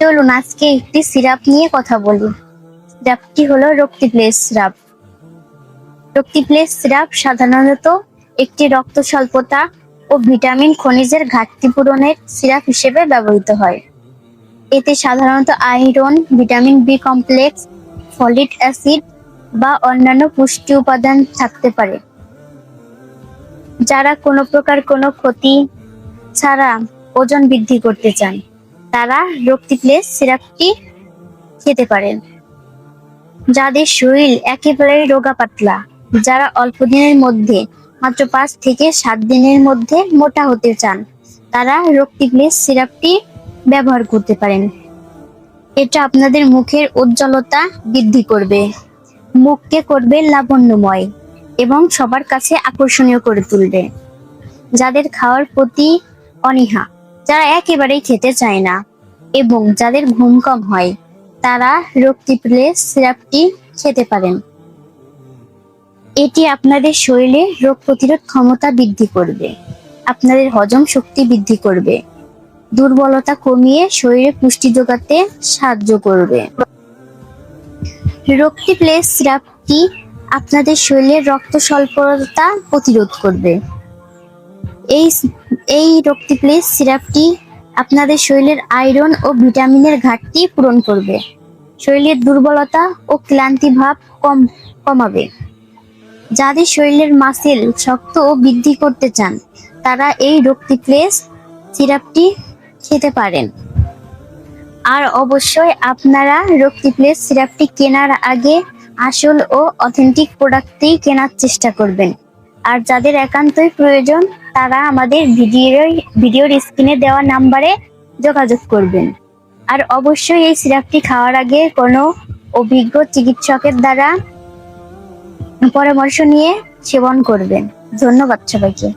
চলুন আজকে একটি সিরাপ নিয়ে কথা বলি। সিরাপটি হলো রক্তিপ্লেস সিরাপ। রক্তিপ্লেস সিরাপ সাধারণত একটি রক্ত স্বল্পতা ও ভিটামিন খনিজের ঘাটতি পূরণের সিরাপ হিসেবে ব্যবহৃত হয়। এতে সাধারণত iron, vitamin B complex, folic acid বা অন্যান্য পুষ্টি উপাদান থাকতে পারে। যারা কোনো ক্ষতি ছাড়া ওজন বৃদ্ধি করতে চান তারা রক্তিপ্লেস সিরাপটি খেতে পারেন। যাদের শরীর একেবারেই রোগা পাতলা, যারা অল্প দিনের মধ্যে মাত্র 5 থেকে 7 দিনের মধ্যে মোটা হতে চান তারা রক্তিপ্লেস সিরাপটি ব্যবহার করতে পারেন। এটা আপনাদের মুখের উজ্জ্বলতা বৃদ্ধি করবে, মুখকে করবে লাবণ্যময় এবং সবার কাছে আকর্ষণীয় করে তুলবে। যাদের খাওয়ার প্রতি অনীহা, যারা একেবারেই খেতে চায় না এবং যাদের ঘুম কম হয় তারা রক্তিপ্লেস সিরাপটি খেতে পারেন। এটি আপনাদের শরীরে রোগ প্রতিরোধ ক্ষমতা বৃদ্ধি করবে, আপনাদের হজম শক্তি বৃদ্ধি করবে, দুর্বলতা কমিয়ে শরীরে পুষ্টি যোগাতে সাহায্য করবে। রক্তিপ্লেস সিরাপটি আপনাদের শরীরের রক্ত স্বল্পতা প্রতিরোধ করবে। এই রক্তিপ্লেস সিরাপটি আপনাদের শরীরের আয়রন ও ভিটামিনের ঘাটতি পূরণ করবে, শরীরের দুর্বলতা ও ক্লান্তি ভাব কমাবে। যাদের শরীরের মাসেল শক্ত ও বৃদ্ধি করতে চান তারা এই রক্তিপ্লেস সিরাপটি খেতে পারেন। আর অবশ্যই আপনারা রক্তিপ্লেস সিরাপটি কেনার আগে আসল ও অথেন্টিক প্রোডাক্টই কেনার চেষ্টা করবেন। আর যাদের একান্তই প্রয়োজন তারা আমাদের ভিডিওর স্ক্রিনে দেওয়া নাম্বারে যোগাযোগ করবেন। আর অবশ্যই এই সিরাপটি খাওয়ার আগে কোনো অভিজ্ঞ চিকিৎসকের দ্বারা পরামর্শ নিয়ে সেবন করবেন। ধন্যবাদ সবাইকে।